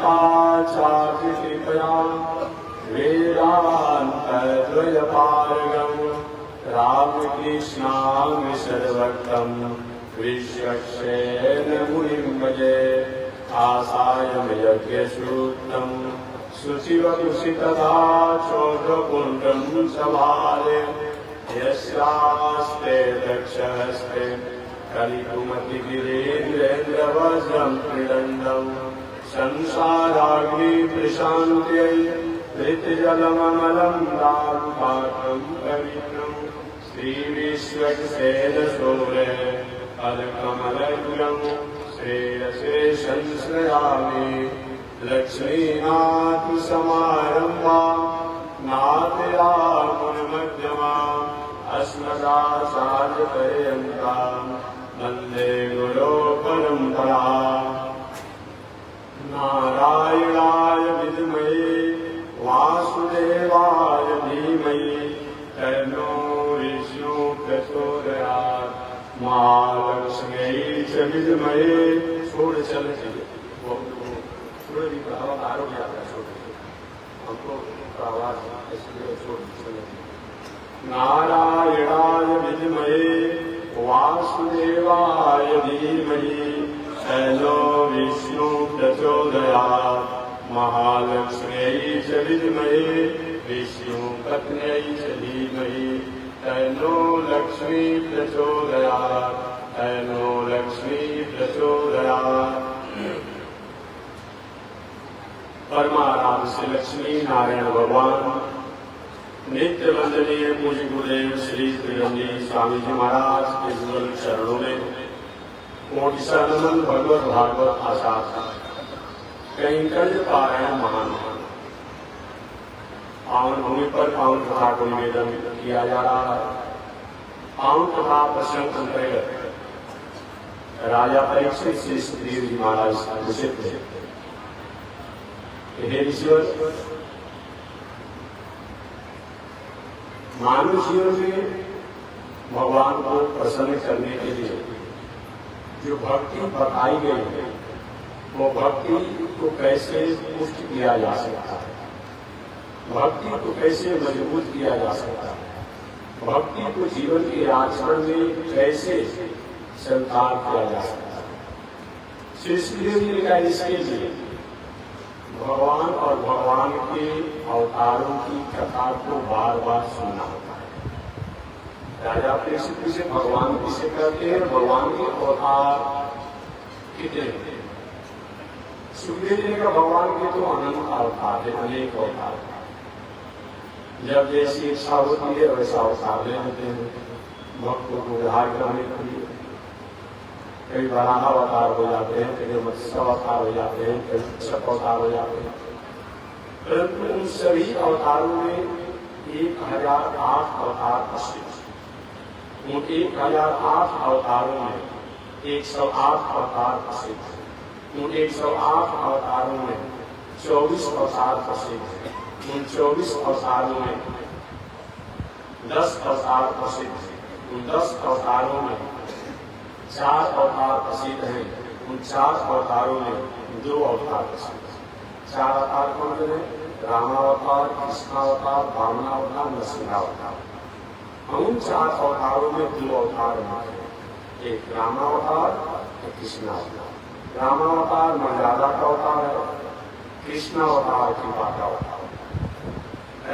श्रीमदाचार्य कृपया वेदान्तद्वयपारगम् रामकृष्णामिश्रभक्तं विश्वक्सेन मुनिं भजे आसायं यज्ञसूत्रं शुचिवकुशितदा चोद्रपुण्ड्रं सभाले यस्यास्ते दक्षहस्ते कलिकुमतिगिरीन्द्रेन्द्रवज्रं त्रिदण्डं संसाराग्नि प्रशान्त्यै धृतजलममलं दारुपात्रं पवित्रं श्रीविश्वक्सेनसूरे अलकमलग्नं श्रेयसे संश्रयामि लक्ष्मीनाथसमारम्भा नाथयामुनमध्यमाम् अस्मदाचार्यपर्यन्तां वन्दे गुरुपरम्पराम् नारायणाय विद्महे वासुदेवाय धीमहि तन्नो विष्णुः प्रचोदयात् महालक्ष्म्यै च विद्महे षोडशलक्ष्मी हमको आवाज इसलिए नारायणाय विद्महे वासुदेवाय धीमहि तन्नो विष्णुः प्रचोदयात् महालक्ष्म्यै च विद्महे विष्णुपत्न्यै च धीमहि तन्नो लक्ष्मी प्रचोदयात् तन्नो लक्ष्मी प्रचोदयात्। परमाराम श्री लक्ष्मी नारायण भगवान नित्य वंदनीय पूज्य गुरुदेव श्री प्रियंजी स्वामी जी महाराज के जुगल चरणों में कोटि नमन भगवत भागवत आशा कैंकर्य पारायण महान पावन भूमि पर पावन कथा को निवेदन किया जा रहा है। पावन कथा प्रसंग अंतर्गत राजा परीक्षित श्री सुग्रीव जी महाराज घोषित थे। हे ईश्वर, मानव जीवन में भगवान को प्रसन्न करने के लिए जो भक्ति बताई गई है वो भक्ति को कैसे पुष्ट किया जा सकता है, भक्ति को कैसे मजबूत किया जा सकता है, भक्ति को जीवन के आचरण में कैसे संचार किया जा सकता है। श्री सुखदेव जी ने कहा इसके लिए भगवान और भगवान के अवतारों की कथा को बार बार सुनना होता है। राजा परीक्षित से भगवान किसे कहते हैं, भगवान के अवतार कितने हैं? सुखदेव जी का भगवान के तो अनंत अवतार है, अनेक अवतार। जब जैसी इच्छा होती है वैसा अवतार ले लेते हैं भक्तों को उद्धार करने के लिए। कई वराह अवतार हो जाते हैं, कई मत्स्य अवतार हो जाते हैं, कई शक अवतार हो जाते हैं। परंतु उन सभी अवतारों में 1008 अवतार प्रसिद्ध। उन 1008 अवतारों में 108 अवतार प्रसिद्ध। उन 108 अवतारों में 24 अवतार प्रसिद्ध हैं। उन 24 अवतारों में 10 अवतार प्रसिद्ध हैं। उन 10 अवतारों में 4 अवतार प्रसिद्ध हैं। उन 4 अवतारों में 2 अवतार प्रसिद्ध हैं। 4 अवतार कौन से हैं? रामावतार, कृष्णावतार, वामनावतार, नरसिंहावतार। उन 4 अवतारों में 2 अवतार हैं, एक रामावतार, एक कृष्णावतार। रामावतार मर्यादा का अवतार है, कृष्णावतार कृपा का अवतार।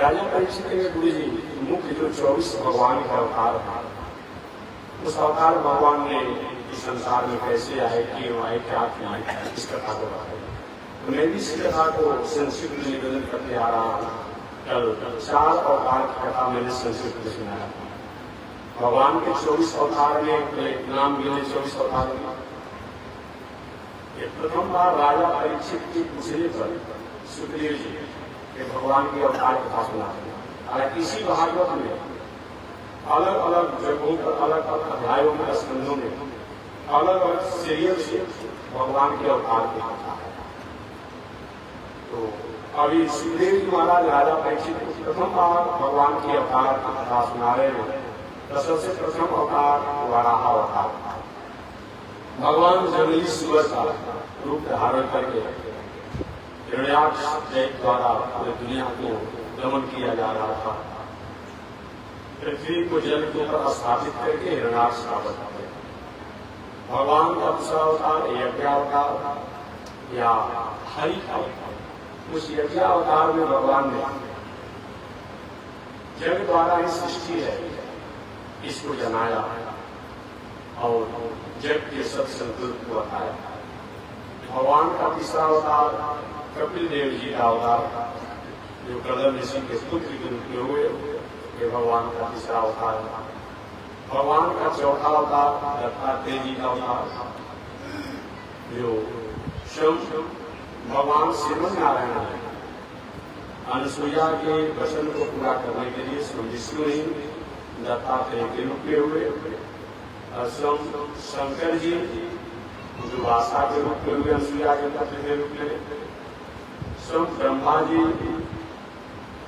राजा परीक्षित के गुरु जी मुख्य जो 24 भगवान का अवतार था, उस अवतार भगवान ने इस संसार में कैसे आए, क्यों आए, क्या किया, इस कथा को बताया। मैं भी इस कथा को संस्कृत में निवेदन करते आ रहा हूँ। कल 4 अवतार की कथा मैंने संस्कृत में सुनाया। भगवान के 24 अवतार में नाम मिले 24 अवतार में प्रथम बार राजा परीक्षित की पूछने पर सुग्रीव जी के भगवान के अवतार कथा सुनाते हैं। हालांकि इसी भागवत में अलग अलग जगहों पर, अलग अलग अध्यायों में, स्कंधों में अलग अलग सीरियल से भगवान के अवतार की कथा है। तो अभी सुखदेव जी महाराज राजा परीक्षित को प्रथम बार भगवान के अवतार की कथा सुना रहे हैं। तो सबसे प्रथम अवतार वराह अवतार। भगवान जंगली सूअर का रूप धारण करके हिरण्याक्ष दैत्य द्वारा पूरी दुनिया को दमन किया जा रहा था। पृथ्वी को जल के ऊपर स्थापित करके हिरण्याक्ष का वध किया। भगवान का दूसरा अवतार यज्ञावतार या हरि का, उस यज्ञावतार में भगवान ने जग द्वारा ही सृष्टि है इसको जनाया और जग के सब संकल्प को बताया। भगवान का तीसरा अवतार कपिल देव जी का अवतार, जो कदम ऋषि के पुत्र के रूप में हुए, ये भगवान का तीसरा अवतार है। भगवान का चौथा अवतार दत्तात्रेय जी का अवतार, जो स्वयं भगवान श्रीमन नारायण है। अनुसुईया के वचन को पूरा करने के लिए स्वयं विष्णु ही दत्तात्रेय के रूप में हुए। स्वयं शंकर जी जो भाषा के रूप में हुए, अनुसुईया के पुत्र के रूप में। स्वयं ब्रह्मा जी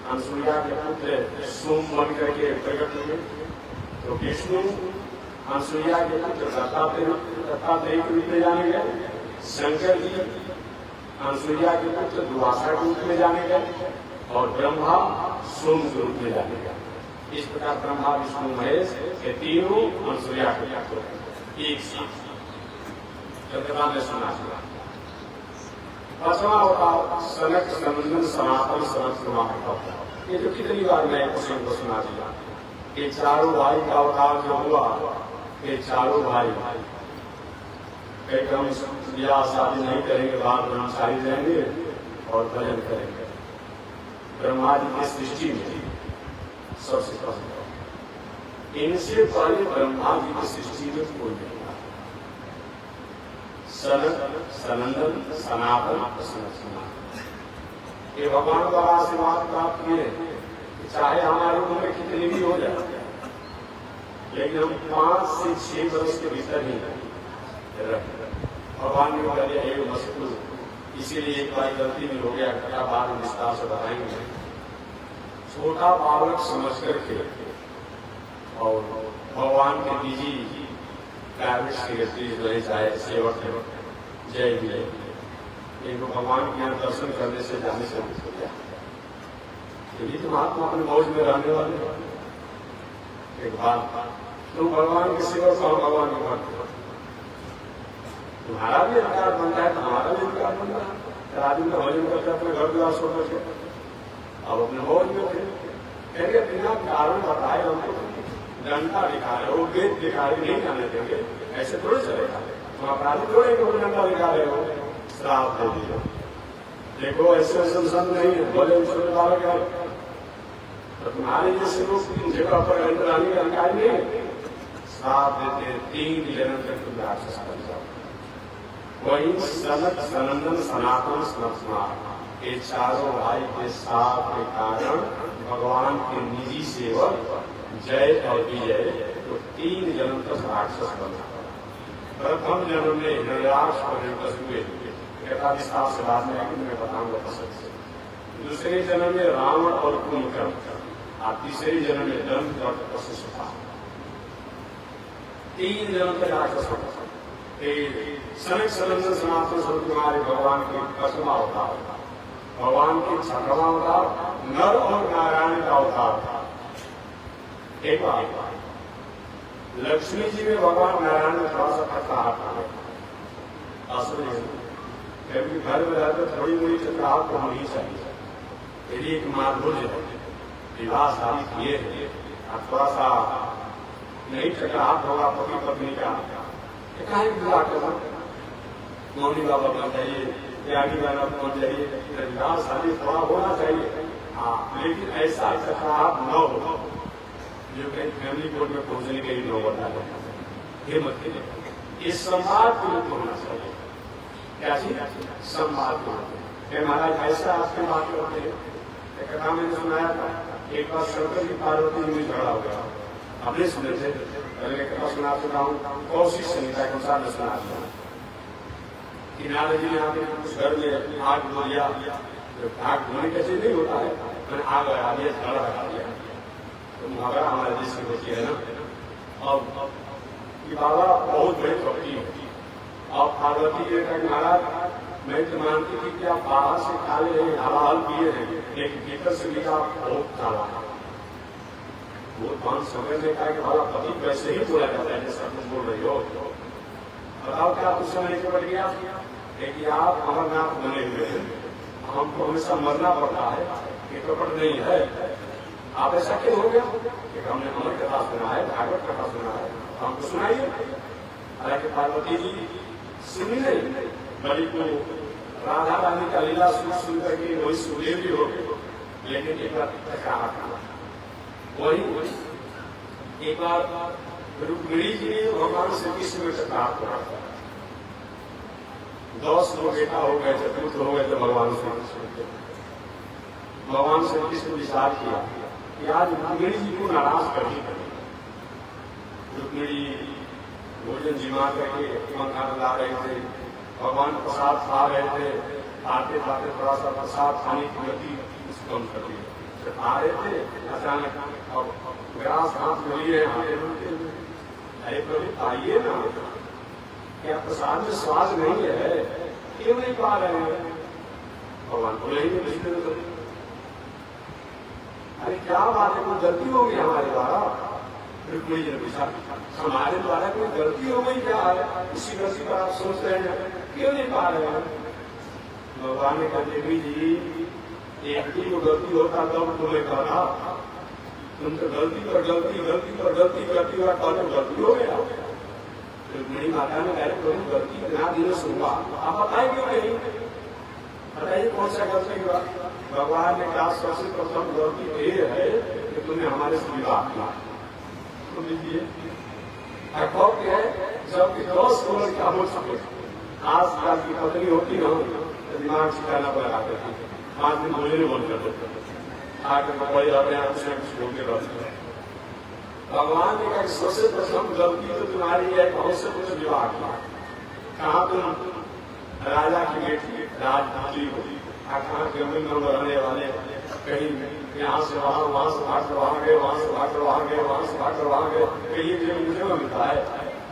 अनुसुईया के पुत्र सोम बन करके प्रकट हुए। तो विष्णु अनुसुईया के पुत्र दत्तात्रेय के रूप में जाने गए। शंकर जी अनुसुईया के पुत्र दुर्वासा के रूप में जाने गए और ब्रह्मा सोम के रूप में जाने गए। इस प्रकार ब्रह्मा विष्णु महेश ये तीनों अनुसुईया के पुत्र एक साथ चंद्रमा में सुना। पांचवा अवतार सनक सनंदन सनातन सनत कुमार का अवतार। ये जो कितनी बार मैं क्वेश्चन को सुना दिया। ये चारों भाई का अवतार जो हुआ, ये चारों भाई एकदम ब्याह शादी नहीं करेंगे, बाल ब्रह्मचारी रहेंगे और भजन करेंगे। ब्रह्मा जी की सृष्टि में सबसे पहले, इनसे पहले ब्रह्मा जी की सृष्टि में कोई नहीं था। सनक सनंदन सनातन सनातन, ये भगवान द्वारा आशीर्वाद प्राप्त किए। चाहे हमारी उम्र कितनी भी हो जाए, लेकिन हम 5 से 6 वर्ष के भीतर ही भगवान ने कह दिया एक मस्तूर। इसीलिए एक बार गलती में हो गया, क्या बात विस्तार से बताएंगे। छोटा बालक समझ करके और भगवान के निजी प्राइवेट सेक्रेटरी रहे चाहे सेवक जय विजय, इनको भगवान के यहाँ दर्शन करने से जाने से हो गया। यही तो महात्मा अपने मौज में रहने वाले। एक बात, तुम भगवान के सेवक हो, भगवान के भक्त, तुम्हारा भी अधिकार बनता है, तुम्हारा भी अधिकार बनता है। आदमी का भजन करते अपने घर द्वार छोड़ करके अब अपने मौज में थे। कहेंगे बिना कारण बताए हमको डंडा दिखा रहे हो, वेद दिखा रहे, नहीं जाने देंगे, ऐसे थोड़े चलेगा। तुम अपराधी थोड़े डंडा दिखा रहे हो, श्राप दे दिए। देखो ऐसे संत नहीं है, बोले तो तुम्हारे जैसे लोग जगह पर अंतरानी का अधिकार नहीं है। श्राप देते 3 जन्म तक तुम राक्षस बन जाओ। वही सनक सनंदन सनातन सनत, ये चारों भाई के साथ के कारण भगवान के निजी सेवक जय और विजय तो 3 जन्म तक राक्षस बना। प्रथम जन्म में हिरण्याक्ष और हिरण्यकश्यप हुए, कथा विस्तार से बाद में मैं बताऊंगा पसंद से। दूसरे जन्म में रावण और कुंभकर्ण, और तीसरे जन्म में दंत और वशिष्ठ। 3 जन्म तक राक्षस बना। सनक सनंदन सनातन सनत कुमार भगवान के 5वां अवतार, भगवान के 6वां अवतार नर और नारायण का अवतार। एक बात, लक्ष्मी जी में भगवान नारायण में थोड़ा सा कटराहट आ गया। असल कभी घर में रहते थोड़ी मोड़ी कटराहट तो होनी चाहिए। यदि एक माधुर्य है, विवाह शादी किए हैं, थोड़ा सा नहीं कटराहट होगा पति पत्नी का, कहीं विवाह करना, मौनी बाबा बन जाइए, त्यागी बहना बन जाइए, विवाह शादी थोड़ा होना चाहिए। हाँ, लेकिन ऐसा कटराहट न हो जो कहीं फैमिली कोर्ट में पहुंचने के लिए नौबत आ जाए। ये मत कीजिए, इस संवाद के रूप होना चाहिए। क्या चीज? संवाद के रूप। महाराज ऐसा आपके बात करते हैं, एक कथा मैंने सुनाया था। एक बार शंकर जी पार्वती जी में झगड़ा हो गया, हमने सुने थे, पहले कथा सुना चुका हूँ, कौशिक संहिता के अनुसार मैं सुना चुका। किनारे जी ने आगे कुछ घर में आग बोलिया, आग धोने कैसे नहीं होता है, मैंने आग लगा दिया, झगड़ा लगा दिया। तो मुहावरा हमारे देश में होती है ना। अब ये बाबा बहुत बड़ी प्रॉपर्टी होती है। और पार्वती जी का महाराज मैं तो मानती थी कि आप बाहर से काले हैं, हलाल पिए हैं, लेकिन भीतर से भी आप बहुत काला है। वो मान समय में कहा कि हमारा पति वैसे ही बोला जाता है जैसा तुम बोल रही हो। बताओ क्या कुछ समय के बढ़ गया, लेकिन आप अमरनाथ बने हुए हैं, हमको हमेशा मरना पड़ता है, ये कपट नहीं है। आप ऐसा क्यों हो गया? हमने अमर कथा सुना है, भागवत कथा सुना है, हमको सुनाइए। हालांकि पार्वती जी सुनी नहीं, बड़ी को राधा रानी का लीला सुन करके वही सुदेव भी हो गए। लेकिन एक बार वही एक बार रुक्मिणी जी ने भगवान श्री कृष्ण में टकराव करा। 10 लोग बेटा हो गए थे, पुत्र हो गए थे भगवान श्री कृष्ण। भगवान श्री कृष्ण ने विचार किया कि आज रुक्मिणी जी को नाराज कर ही करें। रुक्मिणी भोजन जिमा करके खाना ला रहे थे, भगवान प्रसाद खा रहे थे, आते जाते थोड़ा सा प्रसाद खाने की गति कम कर दी। खा रहे थे, अचानक अब ग्रास हाथ में लिए अरे प्रभु आइए ना, क्या प्रसाद में स्वाद नहीं है, क्यों नहीं पा रहे हैं? भगवान बोले ही नहीं। अरे क्या बात है, कोई गलती हो गई हमारे द्वारा? रुक्मिणी जी ने पूछा, हमारे द्वारा कोई गलती हो गई क्या है? इसी गलती पर आप सोच रहे हैं, क्यों नहीं पा रहे हैं? भगवान ने कहा, देवी जी एक ही को गलती होता तब तुम्हें कहा, तुम तो गलती पर गलती करती हुआ गलती हो गया। रुक्मिणी माता ने कहा, तुम गलती इतना दिन सुनवा, आप बताए क्यों नहीं? बताइए कौन सा गलती हुआ? भगवान ने कहा, सबसे प्रथम गलती ये है कि तुमने हमारे से विवाह किया। सुन लीजिए, है जबकि 10 करोड़ क्या हो सके। आज काल की पत्नी होती ना तो दिमाग सिखाना पड़ा करती, 5 दिन बोले नहीं बोल करते, आगे बड़े रहते हैं, कुछ बोलते रहते हैं। भगवान ने कहा, सबसे प्रथम गलती तो तुम्हारी है, बहुत से कुछ विवाह किया। कहा तुम राजा की बेटी राजधानी होती, कहाँ जमीन में रहने वाले, कहीं यहाँ से वहाँ से भाग कर वहाँ गए, वहाँ से भाग कर वहाँ गए, वहाँ से भाग कर वहाँ गए। कहीं जमीन मुझे मिलता है,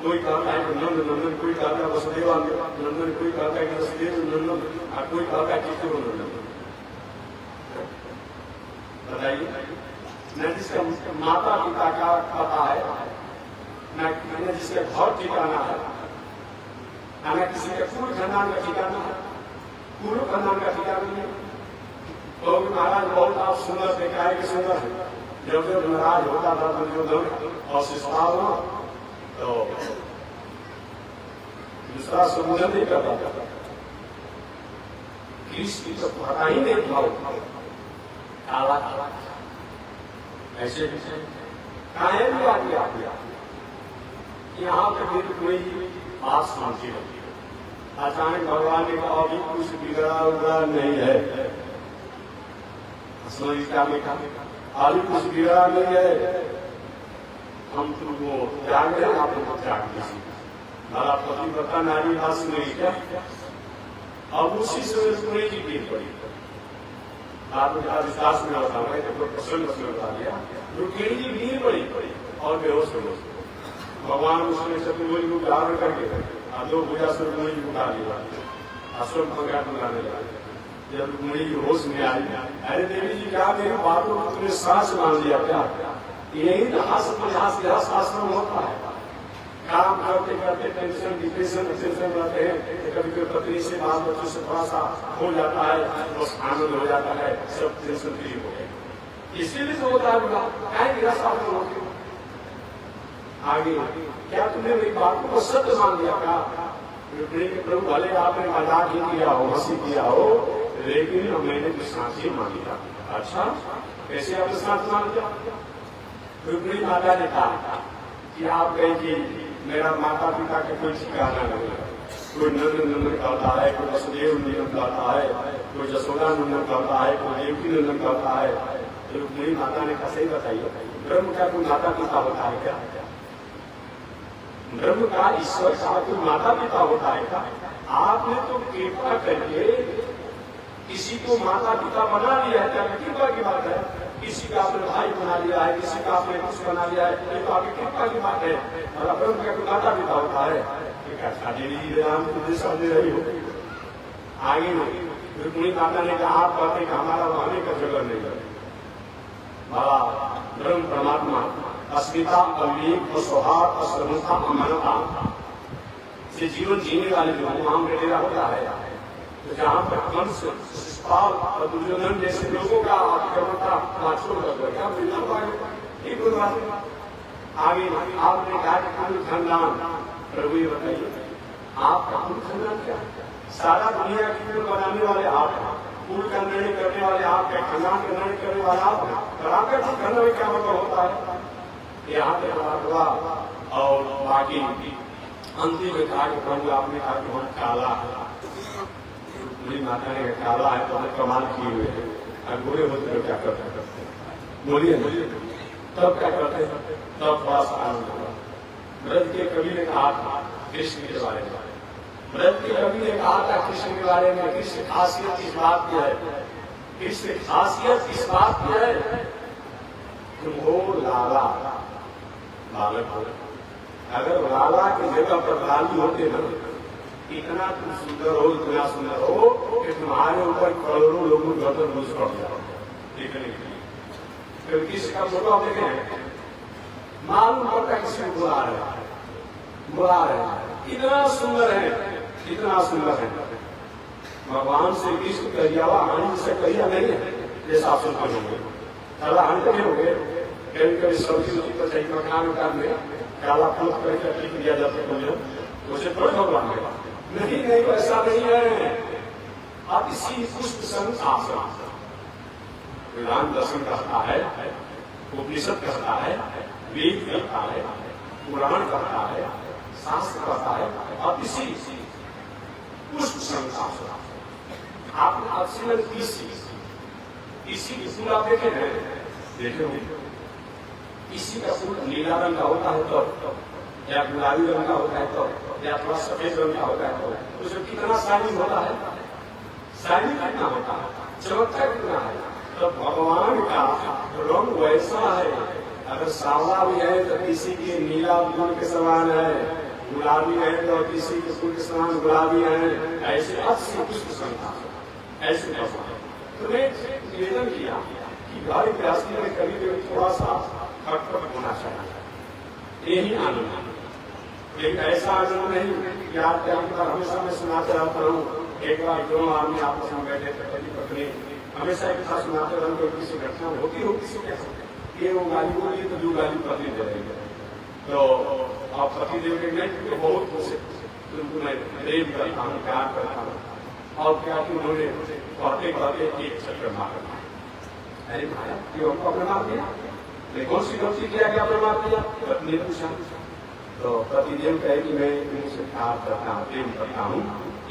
कोई कहता है कि नंद नंदन, कोई कहता है वसुदेव नंदन, कोई कहता है कि वसुदेव नंदन, और कोई कहता है कि क्यों नंदन। बताइए, न जिसका माता पिता का पता है, न जिसके घर ठिकाना है, न किसी के पूर्व खानदान का ठिकाना है, पूर्व खानदान का ठिकाना नहीं है। तो महाराज बहुत आप सुंदर देखा है कि सुंदर है, जब जब नाराज होता था दुर्योधन और शिष्टाव तो दूसरा संबोधन नहीं करता था, कृष्ण तो पता ही नहीं था, काला काला ऐसे काहे भी आ गया। यहाँ पे फिर कोई बात शांति होती है। अचानक भगवान ने कहा, अभी कुछ बिगड़ा उगड़ा नहीं है, समझ क्या बेटा, अभी कुछ बिगड़ा नहीं है, हम तुमको त्याग रहे, आप तुमको त्याग दीजिए। हमारा पतिव्रता नारी हाथ नहीं क्या? अब उसी से रुक्मिणी की गिर पड़ी। आप विश्वास में बताऊंगा, जब प्रसन्न बता दिया, रुक्मिणी जी गिर पड़ी और बेहोश हो गई। भगवान उसने चतुर्भुज को धारण करके 2 भुजा से रुक्मिणी को उठा लिया, अश्वम पंखा बुलाने लगा। जब रुक्मिणी की होश में आई, अरे देवी जी क्या मेरी बातों को तुमने सांस मान लिया क्या? यही आश्रम होता है, काम करते करते टेंशन डिप्रेशन रहते हैं, कभी कभी पत्नी से बाल बच्चों से थोड़ा सा हो जाता है, बस आनंद हो जाता है, सब टेंशन फ्री हो गए। इसीलिए तो होता है आगे। क्या तुमने मेरी बातों को सत्य मान लिया क्या? प्रभु भले आपने मजाक ही किया हो, हंसी किया हो, लेकिन मैंने तो साथ ही मान लिया। अच्छा, कैसे आपने साथ मान लिया? रुक्मिणी माता ने कहा कि आप कहें कि मेरा माता पिता के कोई ठिकाना नहीं है, कोई नंद नंदन कहता है, कोई वसुदेव नंदन कहता है, कोई जसोदा नंदन कहता है, कोई देवकी नंदन कहता है। रुक्मिणी माता ने कहा, सही बताइए, ब्रह्म का कोई माता पिता होता है क्या? ब्रह्म का ईश्वर का कोई माता पिता होता है क्या? आपने तो कृपा करके किसी को माता पिता बना लिया है, क्या कृपा की बात है? किसी का आपने भाई बना लिया है, किसी का आपने कुछ बना लिया है, ये तो आपकी कृपा की बात है। और ब्रह्म का कोई माता पिता होता है? शादी राम को दे रही हो, आगे रुक्मिणी माता ने कहा आप कहते कि हमारा रहने का जगह नहीं है। बड़ा ब्रह्म परमात्मा अस्मिता, अविवेक, सौहार्द, असमता, अमानता से जीवन जीने वाले जो वहां में डेरा होता है, तो जहाँ पर कंस, शिशुपाल और दुर्योधन जैसे लोगों का आक्रमण था माछों का आगे आपने कहा कि कुल खानदान, प्रभु ये बताइए आपका कुल खानदान क्या? सारा दुनिया की कुल बनाने वाले आप हैं, कुल का निर्णय करने वाले आप हैं, खानदान का निर्णय करने वाले आप हैं, और आपका कुल खानदान में क्या मतलब होता है? यहाँ पे हुआ और बाकी अंतिम में कहा कि प्रभु आपने कहा कि हम काला मेरी माता ने काला है तो हम कमाल किए हुए हैं, और गोरे होते तो क्या करते हैं? बोलिए बोलिए तब क्या करते हैं? तब थोड़ा सा आनंद हुआ। ब्रज के कवि ने कहा था कृष्ण के बारे में, ब्रज के कवि ने कहा था कृष्ण के बारे में, कृष्ण खासियत इस बात की है, कृष्ण खासियत इस बात की है, तुम हो लाला बालक हो। अगर लाला की जगह पर लालू होते ना, इतना तुम सुंदर हो, इतना सुंदर हो कि तुम्हारे ऊपर करोड़ों लोगों को गर्दन घुस पड़ जाओ देखने के लिए। क्योंकि किसी का फोटो आप देखे हैं, मालूम पड़ता किसी को बुला रहे हैं, इतना सुंदर है, इतना सुंदर है। भगवान श्री कृष्ण कहियावा हानि से कहिया नहीं है, जैसा आप सुनते होंगे काला हानि नहीं होंगे। कभी कभी सब्जी उसी पर चाहिए मकान उकान में काला फल करके टिक दिया जाता है, उसे थोड़ा भगवान में नहीं नहीं ऐसा नहीं है। आप इसी पुष्प संग वेदांत दर्शन कहता है, उपनिषद कहता है, वेद कहता है, पुराण कहता है, शास्त्र कहता है, और इसी पुष्प संग आपने ऑक्सीजन इसी की फूल आप देखे हैं, देखे होंगे। इसी का फूल नीला रंग का होता है तो, या गुलाबी रंग का होता है तो, या थोड़ा सफेद रंग का होता है तो उसमें कितना शाइनिंग होता है, शाइनिंग कितना होता है, चमत्कार कितना है। तो भगवान का रंग वैसा है, अगर सांवला भी है तो किसी के नीला फूल के समान है, गुलाबी है तो किसी के फूल के समान गुलाबी है, ऐसे अच्छी पुष्प संख्या ऐसे तो मैं निवेदन किया कि घर गृहस्थी में कभी कभी थोड़ा सा खटपट होना चाहिए, यही आनंद, लेकिन ऐसा आनंद नहीं कि आप हमेशा मैं सुनाते रहता हूँ। एक बार दोनों आदमी आपस में बैठे थे, पति पत्नी, हमेशा एक साथ सुनाते रहते हैं, किसी घटना होती हो किसी के ये वो गाली बोली तो जो गाली पति दे रही है, तो आप पति देव के नहीं बहुत तुमको मैं प्रेम करता हूँ, प्यार करता हूँ, और क्या कि उन्होंने कहते कहते एक चक्कर मारा। अरे भाई ये हमको अपने मार दिया, कौन सी गलती किया कि आपने मार दिया? पत्नी ने पूछा तो पतिदेव कहे कि मैं तुमसे प्यार करता हूँ, प्रेम करता हूँ,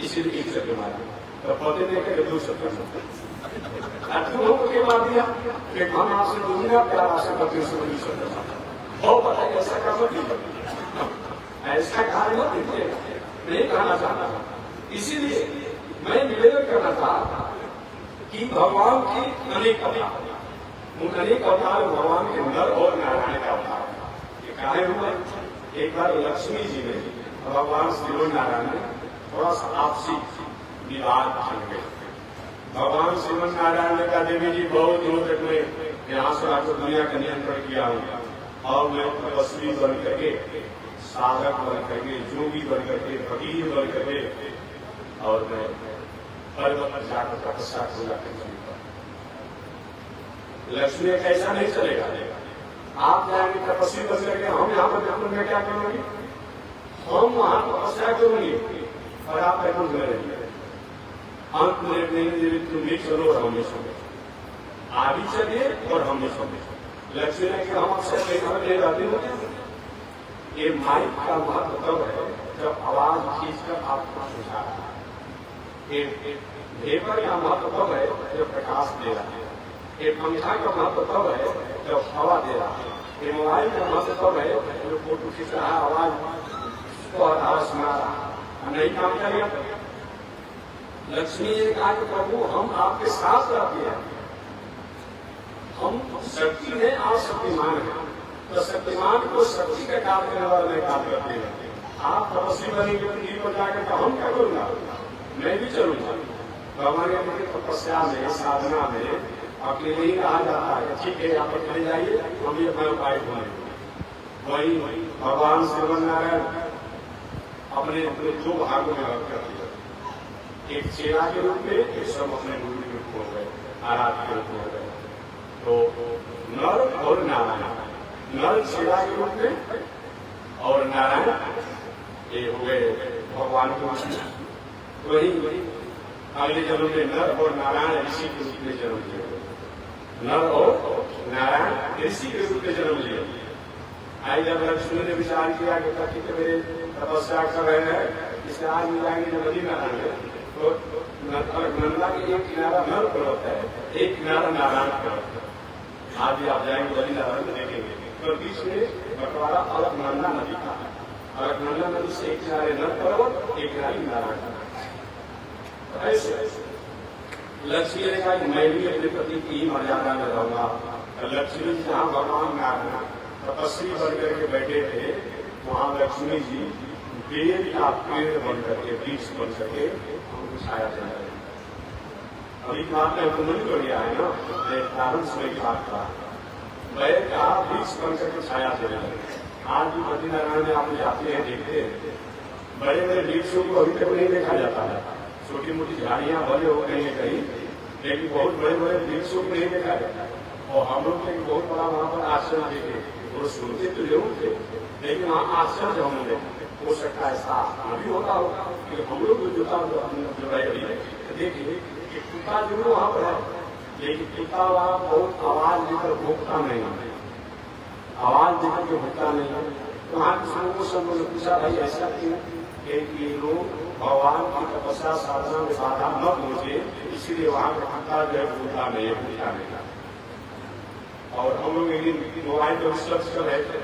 इसीलिए एक चक्कर मारा। तो पति ने कहे दो चक्कर मार दिया, हम आपसे दुनिया प्यार आपसे पति से नहीं सकते और पता ऐसा कर सकती, ऐसा कार्य मत दीजिए, नहीं कहना चाहता। इसीलिए मैं निवेदन करना था कि भगवान की अनेक अवतार, उन अनेक अवतार भगवान के नर और नारायण का अवतार ये कार्य हुआ। एक बार लक्ष्मी जी ने भगवान श्री नारायण ने थोड़ा सा आपसी विवाद बन गए। भगवान श्रीमन नारायण ने कहा देवी जी बहुत दिनों तक मैं यहाँ से आकर दुनिया का नियंत्रण किया हूँ, और मैं तपस्वी बन करके, साधक बन करके, जोगी बन करके, फकीर बन करके, और मैं पर्वत पर जाकर तपस्या पूजा करती। लक्ष्मी ऐसा नहीं चलेगा, आप जाएंगे तपस्वी बन करके, हम यहाँ पर में क्या करेंगे? हम वहां तपस्या करेंगे और आप एकदम करेंगे। अंत में तुम भी चलो और हम भी चलो, आप भी चलिए और हम भी चले। लक्ष्मी ने हम अक्सर ले जाते होते, ये माइक का महत्व तब है जब आवाज खींचकर आपको सुझा रहा है। पेपर का महत्व तब है जब प्रकाश दे रहा है, ये पंखा का महत्व तब है जब हवा दे रहा है, ये मोबाइल का महत्व तब है जो फोटो खींच रहा है, आवाज सुना रहा है, नहीं काम करेगा। लक्ष्मी ने कहा कि प्रभु हम आपके साथ रहते हैं, हम शक्ति है, आप शक्तिमान है, तो शक्तिमान को शक्ति का काम करने वाला नहीं काम करते हैं। आप तपस्वी बनेंगे तो पर जाकर हम क्या करूंगा, मैं भी चलूंगा। भगवान की तपस्या में, साधना में अकेले ही कहा जाता है ठीक है आप अकेले जाइए, हम भी अपना उपाय ढूंढेंगे। वही भगवान श्रीमन नारायण अपने दो भागों में अलग कर दिया, एक चेला के रूप में, एक सब अपने गुरु के रूप हो गए, आराध्य के रूप में हो गए। तो नर और नारायण, नर चेला के रूप में और नारायण ये हो गए भगवान के रूप में। वही अगले जन्म में नर और नारायण ऋषि के रूप में जन्म लिया, नर और नारायण ऋषि के रूप में जन्म लिया। आई जब लक्ष्मी ने विचार किया कि पति के मेरे तपस्या कर रहे हैं, इससे आज मिल जाएंगे जब नदी नारायण, तो नंदा के एक किनारा नर पर्वत है, एक किनारा नारायण पर्वत है। आज भी आप जाएंगे नदी नारायण देखेंगे, तो बीच में बंटवारा अलकनंदा नदी का है। अलकनंदा नदी से एक किनारे नर पर्वत, एक किनारे नारायण। ऐसे लक्ष्मी ने कहा मैं भी अपने पति की मर्यादा में रहूंगा। लक्ष्मी जी जहाँ भगवान नारायण तपस्वी बन करके बैठे थे, वहां लक्ष्मी जी बेल का पेड़ बन करके, वृक्ष बन करके उनको छाया दे रहे। अभी बात में उन्होंने तो लिया है ना, प्रारंभ समय की बात था, बेल का वृक्ष बन करके छाया दे रहे। आज भी बद्रीनारायण में आप जाते हैं, देखते हैं बड़े बड़े वृक्षों को अभी तक नहीं देखा जाता है। छोटी मोटी झाड़ियां भले हो गई है कहीं, लेकिन बहुत बड़े बड़े वृक्षों को नहीं देखा जाता। और हम लोग एक बहुत बड़ा वहां पर आश्रम देखे, वो सुनते तो जरूर थे, लेकिन वहाँ आश्चर्य हमने हो सकता है ऐसा अभी होता होगा कि हम लोग जो देखिए कि कुत्ता जरूर वहाँ पर है, लेकिन कुत्ता वहाँ बहुत आवाज देकर भोगता नहीं है, आवाज देकर के भोगता नहीं है। तो वहाँ किसानों को सब लोग पूछा भाई ऐसा क्यों, कि लोग भगवान की तपस्या साधना में बाधा न पहुंचे, इसीलिए वहाँ का कुत्ता जो है भूखा नहीं है, भूखा नहीं है। और हम लोग एक दिन मोबाइल पर रिसर्च कर रहे थे,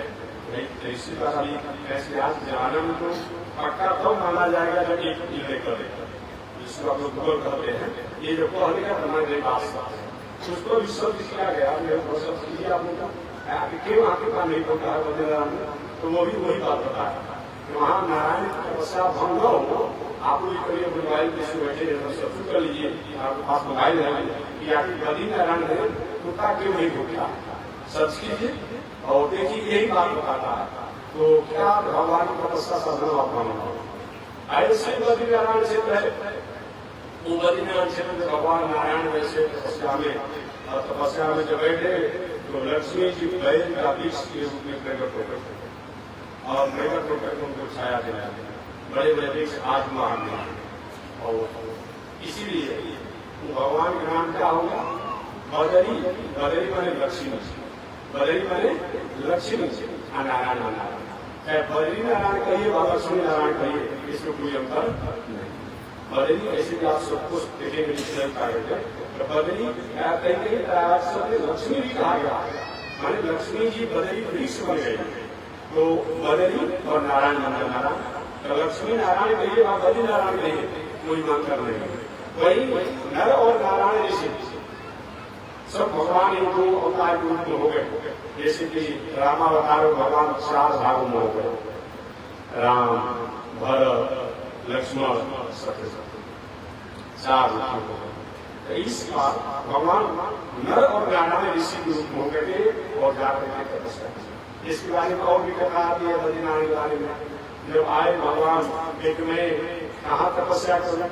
इसी तरह ऐसे आज जमाने में तो पक्का तब माना जाएगा जब एक निर्णय करे, जिसको आप लोग गूगल करते हैं, ये जो पहले का बना गई बात उसको रिसर्च किया गया, रिसर्च किया आपने क्यों आपके पास नहीं पहुंचा है बद्रीनारायण में, तो वो भी वही बात बताया कि वहाँ नारायण की तपस्या भंग न हो। आप लोग करिए मोबाइल पे बैठे सब कर लीजिए, आपके पास मोबाइल है कि आप बद्रीनारायण में कुत्ता क्यों नहीं भूखता, सर्च कीजिए और देखिए यही बात बताता है। तो क्या भगवान की तपस्या साधना अपना ऐसे बद्रीनारायण क्षेत्र है, वो बद्रीनारायण क्षेत्र में भगवान नारायण वैसे तपस्या में जब बैठे तो लक्ष्मी जी बैल का वृक्ष के रूप में प्रकट होकर और प्रकट होकर उनको छाया देना, बड़े बड़े वृक्ष आज महान हैं। और इसीलिए भगवान का नाम क्या होगा, बदरी, बदरी माने लक्ष्मी, बदरी माने लक्ष्मी, नारायण नारायण, चाहे बदरी नारायण कहिए व लक्ष्मी नारायण कहिए, इसमें कोई अंतर नहीं। बदरी ऐसे भी आप सब कुछ देखेंगे, तो बदरी कहीं कहीं लक्ष्मी भी कहा गया, माने लक्ष्मी जी बदरी वृक्ष बन गई, तो बदरी और नारायण नारायण, तो लक्ष्मी नारायण कहिए व बदरी नारायण कहिए, कोई अंतर नहीं। वही नर और नारायण ऋषि सब भगवान एक दो अवतार के रूप में हो गए, जैसे कि रामावतार भगवान 4 भागों में हो गए, राम, भरत, लक्ष्मण, शत्रुघ्न, 4 रूप हो गए। तो इस बार भगवान नर और नारायण ऋषि के रूप में हो गए और जाकर के तपस्या की। इसके बारे में और भी कथा आती है बद्रीनारायण के बारे में, जब आए भगवान एक में कहाँ तपस्या कर,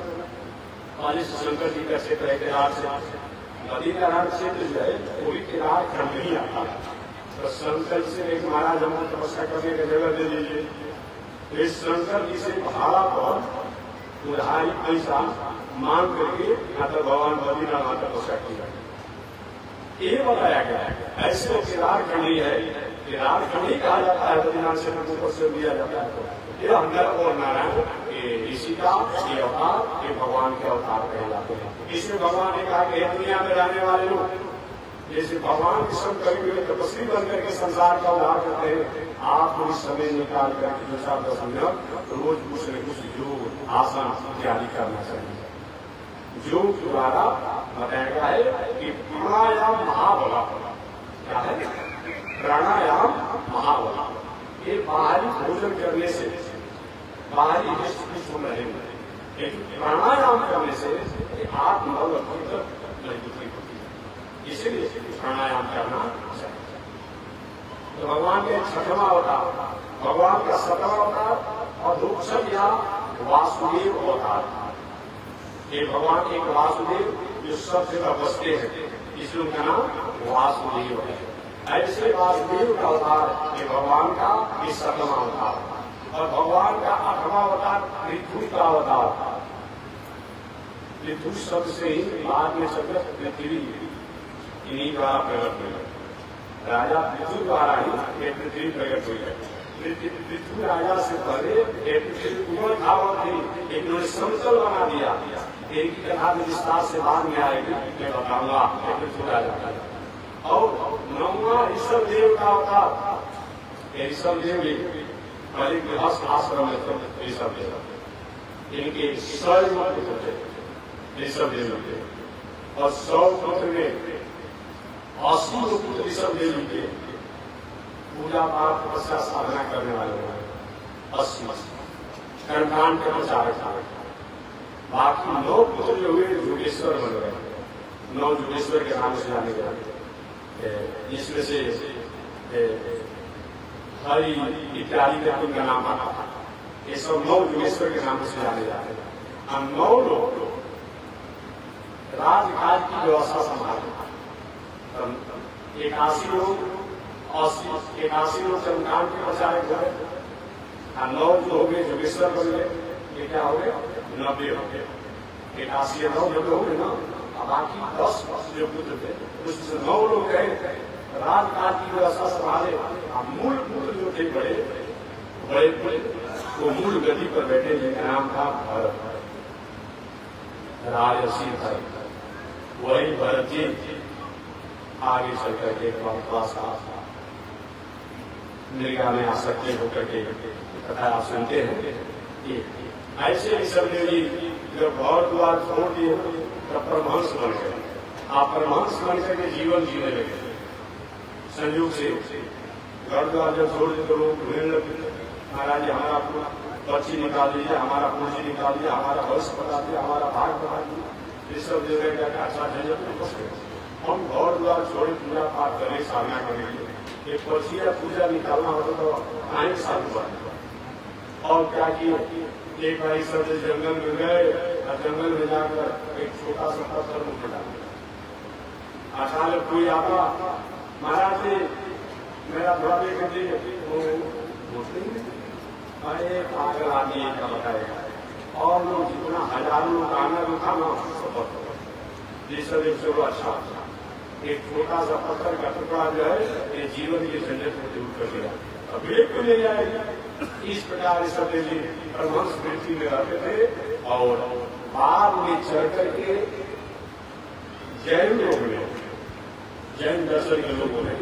पहले शंकर जी का क्षेत्र केदार से, बद्रीनारायण क्षेत्र जो है वो भी केदार खंड नहीं आता है। तो शंकर जी से एक महाराज हमको तपस्या करने का जगह दे दीजिए, इस शंकर जी से भाड़ा पर उधारी पैसा मांग करके मतलब भगवान बद्रीनारायण तपस्या किया, ये बताया गया है। ऐसे वो केदार खंडी है, केदार खंडी कहा जाता है, बद्रीनारायण क्षेत्र को ऊपर से दिया जाता है। ये नर और नारायण ऋषि का ये अवतार, ये भगवान के अवतार कहे जाते हैं। इसमें भगवान ने कहा कि दुनिया में रहने वाले लोग जैसे भगवान के सब कभी हुए तपस्वी बन करके संसार का उद्धार करते हैं, आप इस समय निकाल करके 2-4-10 मिनट रोज कुछ न कुछ योग आसन इत्यादि करना चाहिए। योग द्वारा बताया गया है कि प्राणायाम महाबला, क्या है प्राणायाम महाबला, ये बाहरी भोजन करने से बाहरी रहेंगे, लेकिन प्राणायाम करने से आत्मबल भीतर मजबूती होती है, इसीलिए प्राणायाम करना चाहिए। तो भगवान के छठवां अवतार, भगवान का 7वां अवतार अधोक्षज या वासुदेव अवतार। ये भगवान एक वासुदेव जो सब जगह बसते हैं, इसलिए उनका नाम वासुदेव है। ऐसे वासुदेव का अवतार ये भगवान का ये 7वां अवतार। और भगवान का 8वां अवतार पृथ्वी का अवतार। पृथ्वी शब्द से ही बाद में शब्द पृथ्वी इन्हीं द्वारा प्रकट हुई है। राजा पृथ्वी द्वारा ही ये पृथ्वी प्रकट हुई है। पृथ्वी राजा से पहले ये पृथ्वी उमड़ खावड़ थी, लेकिन उन्होंने समतल बना दिया। इनकी कथा में विस्तार से बाद में आएगी, मैं बताऊंगा पृथ्वी राजा का। और 9वां ऋषभ देव का अवतार। ऋषभ देव पहले गृहस्थ आश्रम में थे ऋषभ देव। इनके 100 पुत्र थे ऋषभ देव के, और 100 पुत्र में 80 पुत्र ऋषभ देव के पूजा पाठ तपस्या साधना करने वाले हैं। 80 कर्मकांड के प्रचारक थे। बाकी 9 पुत्र जो हुए जोगेश्वर बन गए। 9 जोगेश्वर के नाम से जाने गए, जिसमें से हरि इत्यादि का उनका नाम आता था। ये सब 9 जोगेश्वर के नाम से जाने जाते हैं। हम 9 लोग राजकाज की व्यवस्था संभालते। 81 लोग 81 लोग कर्मकांड के प्रचारक हुए, 9 जो हो गए जोगेश्वर बन गए। ये क्या हो गए? 90 हो गए। 81 9 90 हो गए ना। बाकी 10 जो पुत्र थे उसमें 9 लोग गए राजकाज की व्यवस्था संभाले। मूल पुत्र जो थे बड़े वो मूल गति पर बैठे, जिनका नाम था भरत, राजर्षि भरत। वही भरत जी आगे चल करके एक थोड़ा सा मृगा में आसक्ति होकर के कथा आप सुनते हैं। ऐसे ऋषभ देव जी जब भारद्वाज छोड़ दिए तब परमहंस बन गए। आप परमहंस बन करके जीवन जीने लगे। संयोग से भारद्वाज जब छोड़ दिए तो लोग ढूंढने लगे, महाराज जी हमारा पर्ची निकाल दीजिए, हमारा पूंजी निकाल दीजिए, हमारा भविष्य बता दीजिए, हमारा भाग बता दीजिए। ऋषभ देव ने क्या अच्छा झंझट हम भारद्वाज छोड़े पूजा पाठ करने साधना करेंगे। एक पर्ची या पूजा निकालना होता तो आए साथ हुआ। और क्या किए, एक बार सब जंगल में गए और जंगल में जाकर एक छोटा सा पत्थर मुझे डाला। अचानक कोई आता, महाराज जी मेरा थोड़ा देख लीजिए। अरे पागल आदमी का बताएगा। और लोग जितना हजारों लोग आना जो था ना सब सब चलो अच्छा। एक छोटा सा पत्थर का टुकड़ा जो है ये जीवन के झंझट को दूर कर दिया, अब बिल्कुल ले जाएगी। इस प्रकार सब परमहंस पृथ्वी में रहते थे। और बाद में चढ़ करके जैन लोगों ने, जैन दर्शन के लोगों ने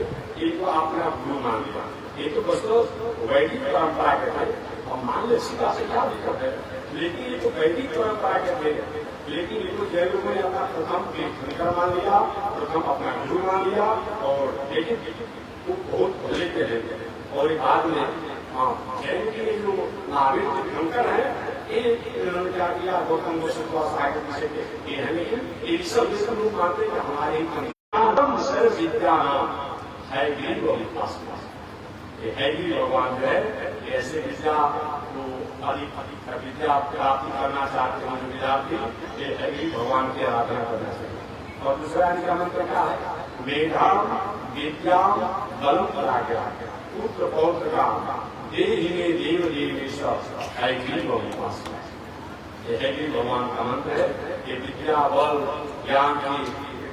इनको अपना गुरु मान लिया। ये तो बस तो वैदिक परंपरा के थे, हम मान ले सीधा से क्या दिक्कत है, लेकिन ये तो वैदिक परंपरा के थे। लेकिन इनको जैन लोगों ने अपना प्रथम तीर्थंकर मान लिया, प्रथम अपना गुरु मान लिया। और लेकिन वो बहुत भले के हैं। और बाद में जैन के जो महावीर तीर्थंकर है, इन्होंने क्या किया, गौतम सागर पीछे के ये है। लेकिन ये सब लोग मानते हैं कि हमारे सर्व विद्या है गिरी उपासना। ये है गिरी भगवान जो है ऐसे विद्या जो अधिक विद्या प्राप्ति करना चाहते हैं जो विद्यार्थी, ये है गिरी भगवान की आराधना करना चाहिए। और दूसरा इनका मंत्र क्या है, मेधा विद्या बल पराज्ञा पुत्र पौत्र का देहि में देव देवेश है गिरी उपासना। ये है गिरी भगवान का मंत्र है। ये विद्या बल ज्ञान की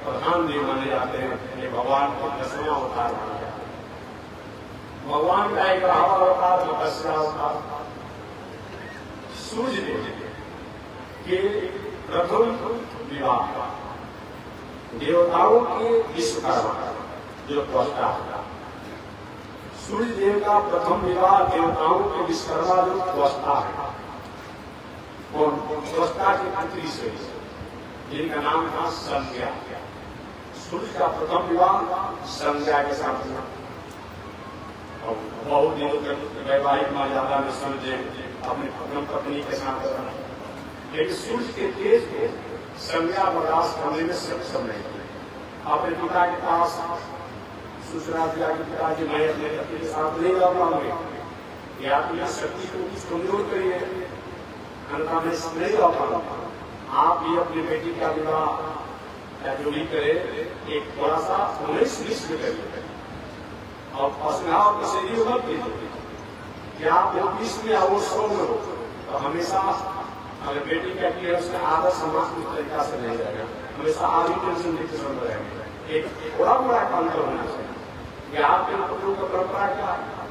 प्रधान देव माने जाते हैं। ये भगवान को 10वां अवतार माना जाता है। भगवान का 11वां अवतार मत्स्य अवतार। सूर्य देव के प्रथम विवाह देवताओं के विश्वकर्मा जो त्वष्टा है। सूर्य देव का प्रथम विवाह देवताओं के विश्वकर्मा जो त्वष्टा है, कौन त्वष्टा की पुत्री से, जिनका नाम था संज्ञा। सूर्य का प्रथम विवाह संज्ञा के साथ हुआ। और बहुत दिनों तक वैवाहिक मर्यादा में सूर्य अपनी प्रथम पत्नी के साथ रहा। लेकिन सूर्य के तेज को संज्ञा बर्दाश्त करने में सक्षम नहीं थे। अपने पिता के पास सूचना दिया कि पिताजी मैं अपने पति के साथ नहीं रह पाऊंगी, या तो यह शक्ति को कुछ कमजोर करिए, अन्यथा मैं नहीं रह पाऊंगा। आप भी अपनी बेटी का विवाह या जो भी करे एक थोड़ा सा 19-20 में करिए और असंभाव किसी भी मत कीजिए कि आप 20 में या वो 100 में हो। तो हमेशा अगर बेटी कहती है उसका आदर समाज की तरीका से नहीं रहेगा, हमेशा आदि टेंशन डिप्रेशन में रहेंगे। एक थोड़ा बड़ा काम होना चाहिए कि आपके लोगों का परंपरा क्या है,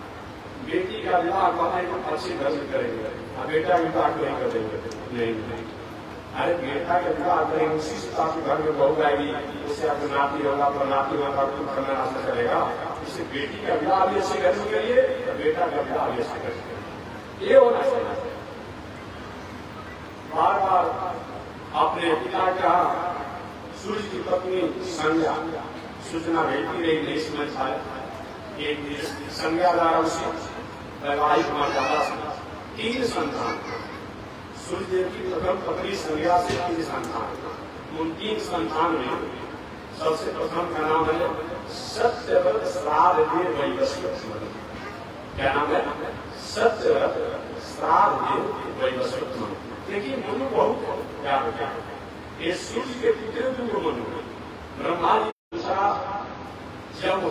बेटी का विवाह बनाए तो अच्छे घर में करेंगे, बेटा विवाह नहीं करेंगे। नहीं, अरे बेटा का विवाह करेंगे, उसी से आपके घर में बहू आएगी, उससे आपको नाती होगा, पर नाती होगा तो करना रास्ता चलेगा। इससे बेटी का विवाह भी अच्छे घर में करिए और बेटा का विवाह भी अच्छे घर में करिए। ये होना चाहिए। बार बार अपने पिता का सूर्य की पत्नी संज्ञा सूचना भेजती रही, नहीं समझ पाए। एक संज्ञा द्वारा उसी वैवाहिक मर्यादा से 3 संतान, सूर्यदेव की प्रथम पत्नी संज्ञा से 3 संतान। उन 3 संतान में सबसे प्रथम का नाम है सत्यव्रत श्राद्ध देव वैवस्वत। क्या नाम है? सत्यव्रत श्राद्ध देव वैवस्वत। देखिए मनु बहुत क्या होता है, ये सूर्य के पुत्र मनु ब्रह्मा जी दूसरा जब